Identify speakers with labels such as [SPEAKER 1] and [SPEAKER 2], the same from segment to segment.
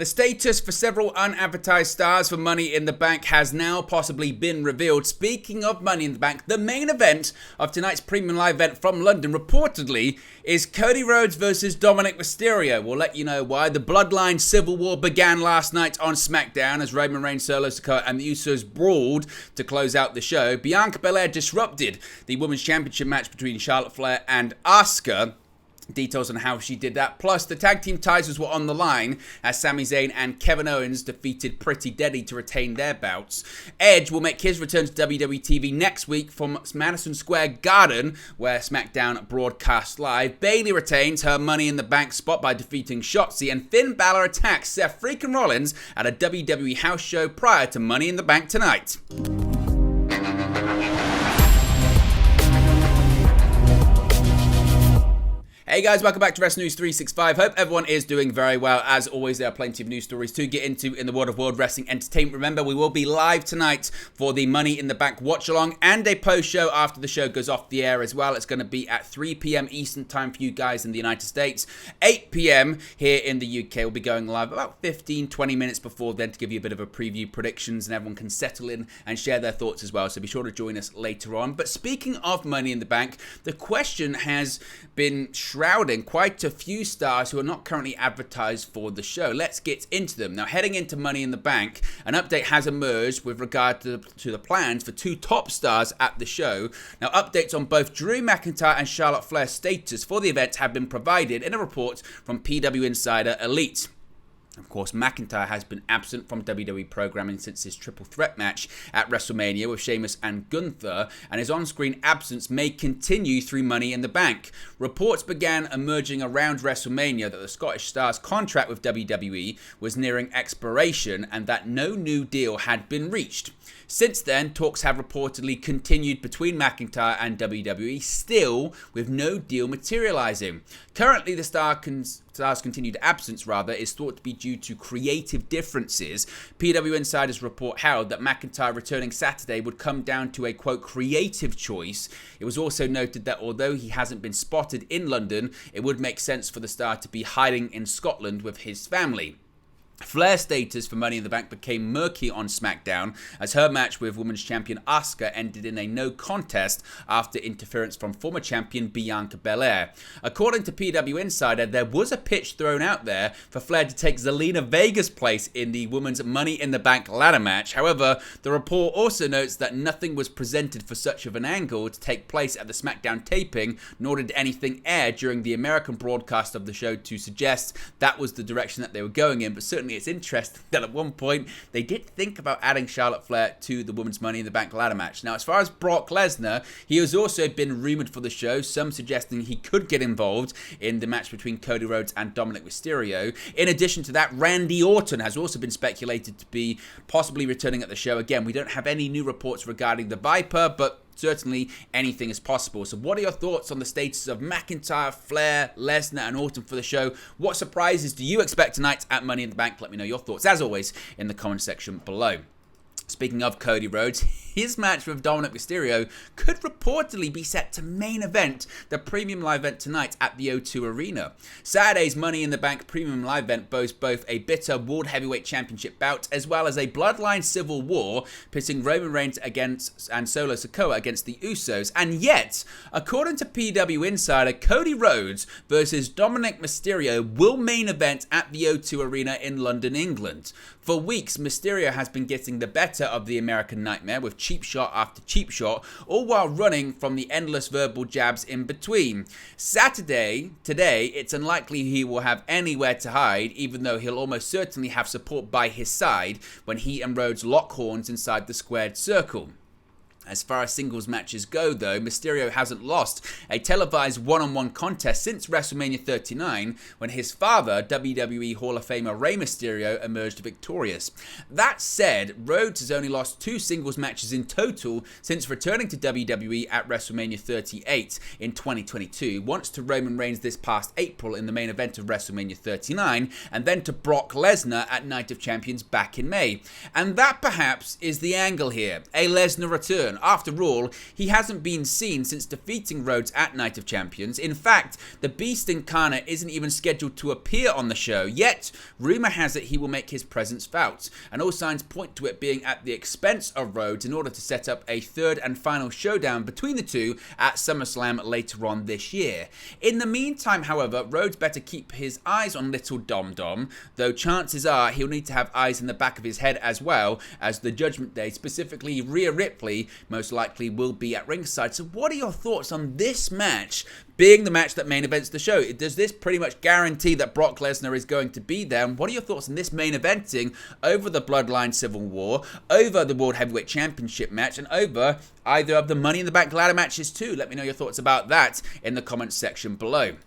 [SPEAKER 1] The status for several unadvertised stars for Money in the Bank has now possibly been revealed. Speaking of Money in the Bank, the main event of tonight's premium live event from London reportedly is Cody Rhodes versus Dominik Mysterio. We'll let you know why. The Bloodline Civil War began last night on SmackDown as Roman Reigns, Solo Sikoa and the Usos brawled to close out the show. Bianca Belair disrupted the Women's Championship match between Charlotte Flair and Asuka. Details on how she did that. Plus, the tag team titles were on the line as Sami Zayn and Kevin Owens defeated Pretty Deadly to retain their bouts. Edge will make his return to WWE TV next week from Madison Square Garden, where SmackDown broadcasts live. Bayley retains her Money in the Bank spot by defeating Shotzi, and Finn Balor attacks Seth freaking Rollins at a WWE house show prior to Money in the Bank tonight. Hey guys, welcome back to Wrestling News 365. Hope everyone is doing very well. As always, there are plenty of news stories to get into in the world of World Wrestling Entertainment. Remember, we will be live tonight for the Money in the Bank watch-along and a post-show after the show goes off the air as well. It's going to be at 3 p.m. Eastern Time for you guys in the United States. 8 p.m. here in the UK. We'll be going live about 15-20 minutes before then to give you a bit of a preview, predictions, and everyone can settle in and share their thoughts as well. So be sure to join us later on. But speaking of Money in the Bank, the question has been shrouding quite a few stars who are not currently advertised for the show. Let's get into them. Now, heading into Money in the Bank, an update has emerged with regard to the plans for two top stars at the show. Now, updates on both Drew McIntyre and Charlotte Flair's status for the event have been provided in a report from PW Insider Elite. Of course, McIntyre has been absent from WWE programming since his triple threat match at WrestleMania with Sheamus and Gunther, and his on-screen absence may continue through Money in the Bank. Reports began emerging around WrestleMania that the Scottish star's contract with WWE was nearing expiration and that no new deal had been reached. Since then, talks have reportedly continued between McIntyre and WWE, still with no deal materializing. Currently, the star's continued absence, is thought to be due to creative differences. PW Insider's report held that McIntyre returning Saturday would come down to a, quote, creative choice. It was also noted that although he hasn't been spotted in London, it would make sense for the star to be hiding in Scotland with his family. Flair's status for Money in the Bank became murky on SmackDown as her match with Women's Champion Asuka ended in a no contest after interference from former champion Bianca Belair. According to PW Insider, there was a pitch thrown out there for Flair to take Zelina Vega's place in the Women's Money in the Bank ladder match. However, the report also notes that nothing was presented for such of an angle to take place at the SmackDown taping, nor did anything air during the American broadcast of the show to suggest that was the direction that they were going in, but certainly it's interesting that at one point they did think about adding Charlotte Flair to the Women's Money in the Bank ladder match. Now, as far as Brock Lesnar, he has also been rumoured for the show, some suggesting he could get involved in the match between Cody Rhodes and Dominik Mysterio. In addition to that, Randy Orton has also been speculated to be possibly returning at the show. Again, we don't have any new reports regarding the Viper, but certainly anything is possible. So what are your thoughts on the status of McIntyre, Flair, Lesnar and Orton for the show? What surprises do you expect tonight at Money in the Bank? Let me know your thoughts, as always, in the comment section below. Speaking of Cody Rhodes, his match with Dominik Mysterio could reportedly be set to main event the premium live event tonight at the O2 Arena. Saturday's Money in the Bank premium live event boasts both a bitter World Heavyweight Championship bout as well as a Bloodline Civil War pitting Roman Reigns against and Solo Sikoa against the Usos. And yet, according to PW Insider, Cody Rhodes versus Dominik Mysterio will main event at the O2 Arena in London, England. For weeks, Mysterio has been getting the better of the American Nightmare with cheap shot after cheap shot, all while running from the endless verbal jabs in between. Today, it's unlikely he will have anywhere to hide, even though he'll almost certainly have support by his side when he and Rhodes lock horns inside the squared circle. As far as singles matches go, though, Mysterio hasn't lost a televised one-on-one contest since WrestleMania 39, when his father, WWE Hall of Famer Rey Mysterio, emerged victorious. That said, Rhodes has only lost 2 singles matches in total since returning to WWE at WrestleMania 38 in 2022, once to Roman Reigns this past April in the main event of WrestleMania 39, and then to Brock Lesnar at Night of Champions back in May. And that perhaps is the angle here, a Lesnar return. After all, he hasn't been seen since defeating Rhodes at Night of Champions. In fact, the Beast Incarnate isn't even scheduled to appear on the show, yet rumour has it he will make his presence felt, and all signs point to it being at the expense of Rhodes in order to set up a third and final showdown between the two at SummerSlam later on this year. In the meantime, however, Rhodes better keep his eyes on little Dom Dom, though chances are he'll need to have eyes in the back of his head as well, as the Judgment Day, specifically Rhea Ripley, most likely will be at ringside. So what are your thoughts on this match being the match that main events the show? Does this pretty much guarantee that Brock Lesnar is going to be there? And what are your thoughts on this main eventing over the Bloodline Civil War, over the World Heavyweight Championship match, and over either of the Money in the Bank ladder matches too? Let me know your thoughts about that in the comments section below.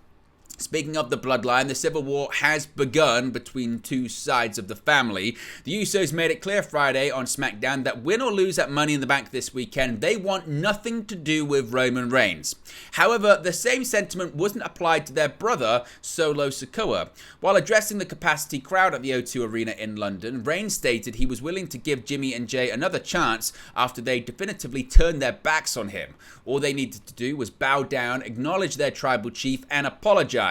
[SPEAKER 1] Speaking of the Bloodline, the Civil War has begun between two sides of the family. The Usos made it clear Friday on SmackDown that win or lose at Money in the Bank this weekend, they want nothing to do with Roman Reigns. However, the same sentiment wasn't applied to their brother, Solo Sikoa. While addressing the capacity crowd at the O2 Arena in London, Reigns stated he was willing to give Jimmy and Jay another chance after they definitively turned their backs on him. All they needed to do was bow down, acknowledge their tribal chief, and apologize.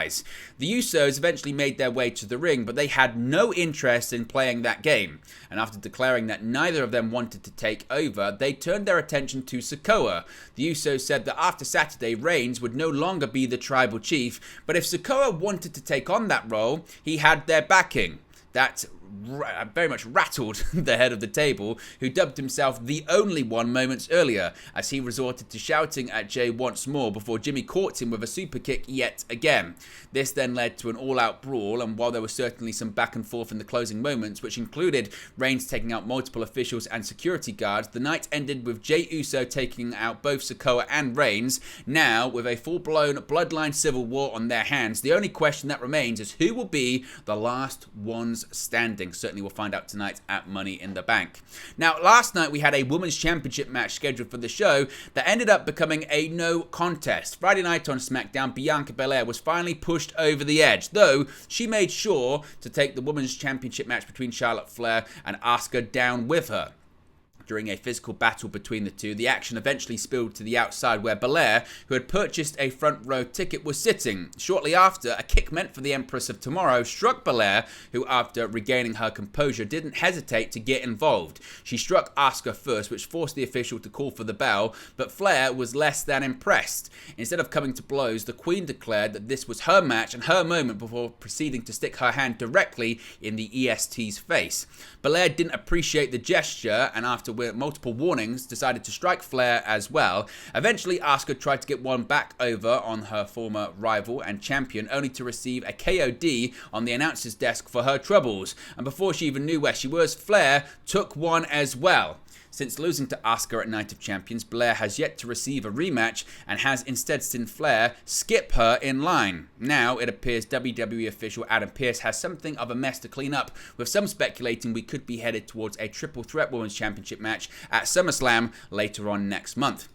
[SPEAKER 1] The Usos eventually made their way to the ring, but they had no interest in playing that game. And after declaring that neither of them wanted to take over, they turned their attention to Sikoa. The Usos said that after Saturday, Reigns would no longer be the tribal chief, but if Sikoa wanted to take on that role, he had their backing. That very much rattled the head of the table, who dubbed himself the only one moments earlier, as he resorted to shouting at Jay once more before Jimmy caught him with a super kick yet again. This then led to an all-out brawl, and while there was certainly some back and forth in the closing moments, which included Reigns taking out multiple officials and security guards, the night ended with Jey Uso taking out both Sikoa and Reigns. Now, with a full-blown Bloodline Civil War on their hands, the only question that remains is who will be the last ones standing. Certainly we'll find out tonight at Money in the Bank. Now, last night we had a Women's Championship match scheduled for the show that ended up becoming a no contest. Friday night on SmackDown, Bianca Belair was finally pushed over the edge, though she made sure to take the Women's Championship match between Charlotte Flair and Asuka down with her. During a physical battle between the two, the action eventually spilled to the outside where Belair, who had purchased a front row ticket, was sitting. Shortly after, a kick meant for the Empress of Tomorrow struck Belair, who after regaining her composure didn't hesitate to get involved. She struck Asuka first, which forced the official to call for the bell, but Flair was less than impressed. Instead of coming to blows, the Queen declared that this was her match and her moment before proceeding to stick her hand directly in the EST's face. Belair didn't appreciate the gesture, and after multiple warnings, decided to strike Flair as well. Eventually, Asuka tried to get one back over on her former rival and champion, only to receive a KOD on the announcer's desk for her troubles. And before she even knew where she was, Flair took one as well. Since losing to Asuka at Night of Champions, Belair has yet to receive a rematch and has instead seen Flair skip her in line. Now, it appears WWE official Adam Pearce has something of a mess to clean up, with some speculating we could be headed towards a triple threat Women's Championship match at SummerSlam later on next month.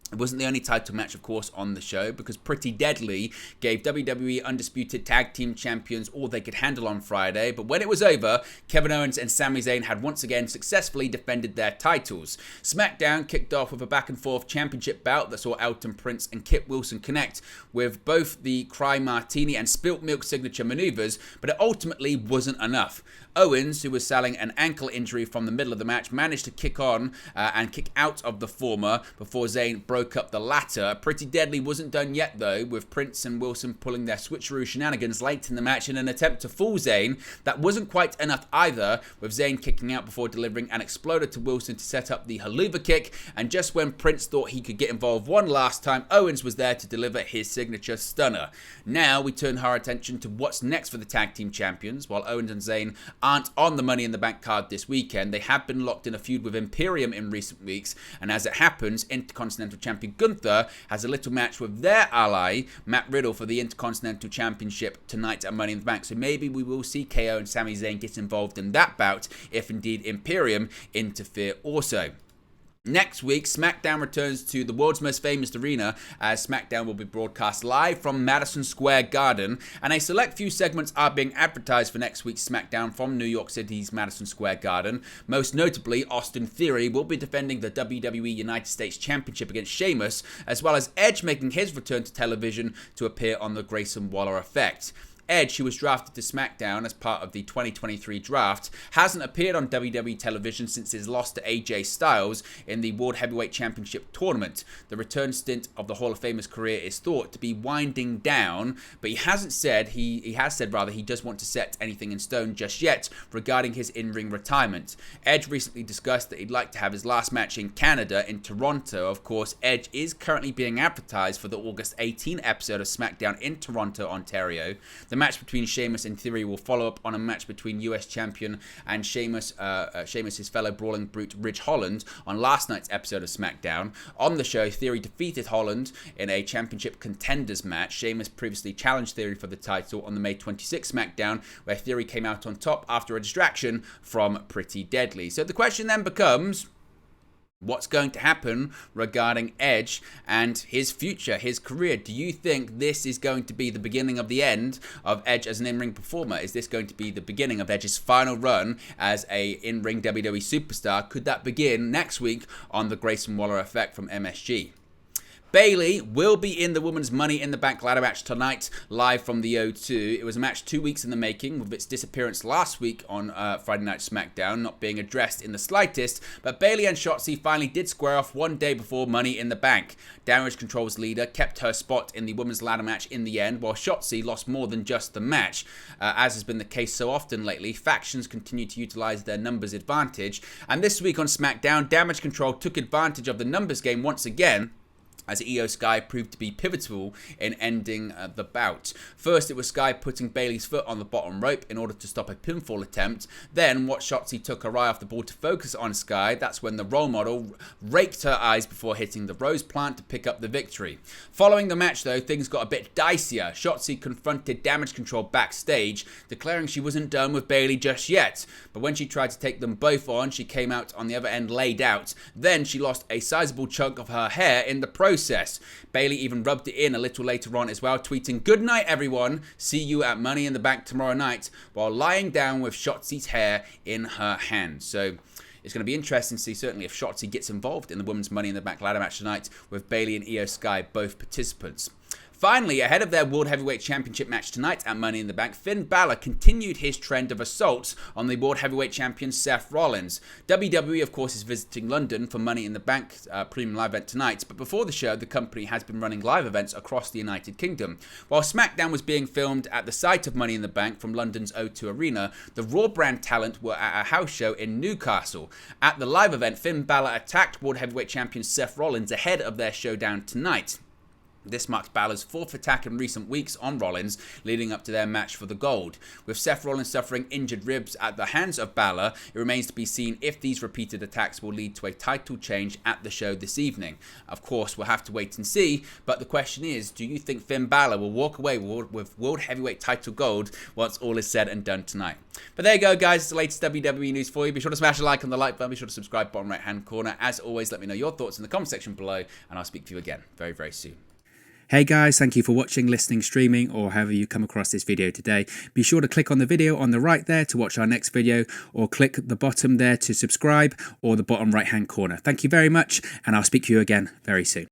[SPEAKER 1] It wasn't the only title match, of course, on the show, because Pretty Deadly gave WWE Undisputed Tag Team Champions all they could handle on Friday, but when it was over, Kevin Owens and Sami Zayn had once again successfully defended their titles. SmackDown kicked off with a back-and-forth championship bout that saw Elton Prince and Kip Wilson connect with both the Cry Martini and Spilt Milk signature maneuvers, but it ultimately wasn't enough. Owens, who was selling an ankle injury from the middle of the match, managed to kick on and kick out of the former before Zayn broke up the latter. Pretty Deadly wasn't done yet, though, with Prince and Wilson pulling their switcheroo shenanigans late in the match in an attempt to fool Zayn. That wasn't quite enough either, with Zayn kicking out before delivering an exploder to Wilson to set up the haluva kick, and just when Prince thought he could get involved one last time, Owens was there to deliver his signature stunner. Now we turn our attention to what's next for the tag team champions. While Owens and Zayn aren't on the Money in the Bank card this weekend, they have been locked in a feud with Imperium in recent weeks, and as it happens, Intercontinental Champion Gunther has a little match with their ally, Matt Riddle, for the Intercontinental Championship tonight at Money in the Bank, so maybe we will see KO and Sami Zayn get involved in that bout, if indeed Imperium interfere also. Next week, SmackDown returns to the world's most famous arena, as SmackDown will be broadcast live from Madison Square Garden, and a select few segments are being advertised for next week's SmackDown from New York City's Madison Square Garden. Most notably, Austin Theory will be defending the WWE United States Championship against Sheamus, as well as Edge making his return to television to appear on the Grayson Waller Effect. Edge, who was drafted to SmackDown as part of the 2023 draft, hasn't appeared on WWE television since his loss to AJ Styles in the World Heavyweight Championship tournament. The return stint of the Hall of Famer's career is thought to be winding down, but he has said he does want to set anything in stone just yet regarding his in-ring retirement. Edge recently discussed that he'd like to have his last match in Canada, in Toronto. Of course, Edge is currently being advertised for the August 18 episode of SmackDown in Toronto, Ontario. The match between Sheamus and Theory will follow up on a match between US champion and Sheamus' fellow brawling brute Ridge Holland on last night's episode of SmackDown. On the show, Theory defeated Holland in a championship contenders match. Sheamus previously challenged Theory for the title on the May 26 SmackDown, where Theory came out on top after a distraction from Pretty Deadly. So the question then becomes, what's going to happen regarding Edge and his future, his career? Do you think this is going to be the beginning of the end of Edge as an in-ring performer? Is this going to be the beginning of Edge's final run as a in-ring WWE superstar? Could that begin next week on the Grayson Waller Effect from MSG? Bayley will be in the Women's Money in the Bank ladder match tonight, live from the O2. It was a match 2 weeks in the making, with its disappearance last week on Friday Night SmackDown not being addressed in the slightest, but Bayley and Shotzi finally did square off one day before Money in the Bank. Damage Control's leader kept her spot in the Women's Ladder match in the end, while Shotzi lost more than just the match. As has been the case so often lately, factions continue to utilize their numbers advantage, and this week on SmackDown, Damage Control took advantage of the numbers game once again, as Io Sky proved to be pivotal in ending the bout. First, it was Sky putting Bayley's foot on the bottom rope in order to stop a pinfall attempt. Then, what Shotzi took her eye off the ball to focus on Sky, that's when the role model raked her eyes before hitting the Rose plant to pick up the victory. Following the match, though, things got a bit dicier. Shotzi confronted Damage Control backstage, declaring she wasn't done with Bayley just yet. But when she tried to take them both on, she came out on the other end laid out. Then, she lost a sizable chunk of her hair in the process. Bayley even rubbed it in a little later on as well, tweeting, "Good night, everyone. See you at Money in the Bank tomorrow night," while lying down with Shotzi's hair in her hand. So it's going to be interesting to see certainly if Shotzi gets involved in the Women's Money in the Bank ladder match tonight, with Bayley and Io Sky both participants. Finally, ahead of their World Heavyweight Championship match tonight at Money in the Bank, Finn Balor continued his trend of assaults on the World Heavyweight Champion Seth Rollins. WWE, of course, is visiting London for Money in the Bank premium live event tonight, but before the show, the company has been running live events across the United Kingdom. While SmackDown was being filmed at the site of Money in the Bank from London's O2 Arena, the Raw brand talent were at a house show in Newcastle. At the live event, Finn Balor attacked World Heavyweight Champion Seth Rollins ahead of their showdown tonight. This marks Balor's fourth attack in recent weeks on Rollins, leading up to their match for the gold. With Seth Rollins suffering injured ribs at the hands of Balor, it remains to be seen if these repeated attacks will lead to a title change at the show this evening. Of course, we'll have to wait and see, but the question is, do you think Finn Balor will walk away with World Heavyweight title gold once all is said and done tonight? But there you go, guys. It's the latest WWE news for you. Be sure to smash a like on the like button. Be sure to subscribe bottom right hand corner. As always, let me know your thoughts in the comment section below, and I'll speak to you again very, very soon.
[SPEAKER 2] Hey guys, thank you for watching, listening, streaming, or however you come across this video today. Be sure to click on the video on the right there to watch our next video, or click the bottom there to subscribe, or the bottom right hand corner. Thank you very much, and I'll speak to you again very soon.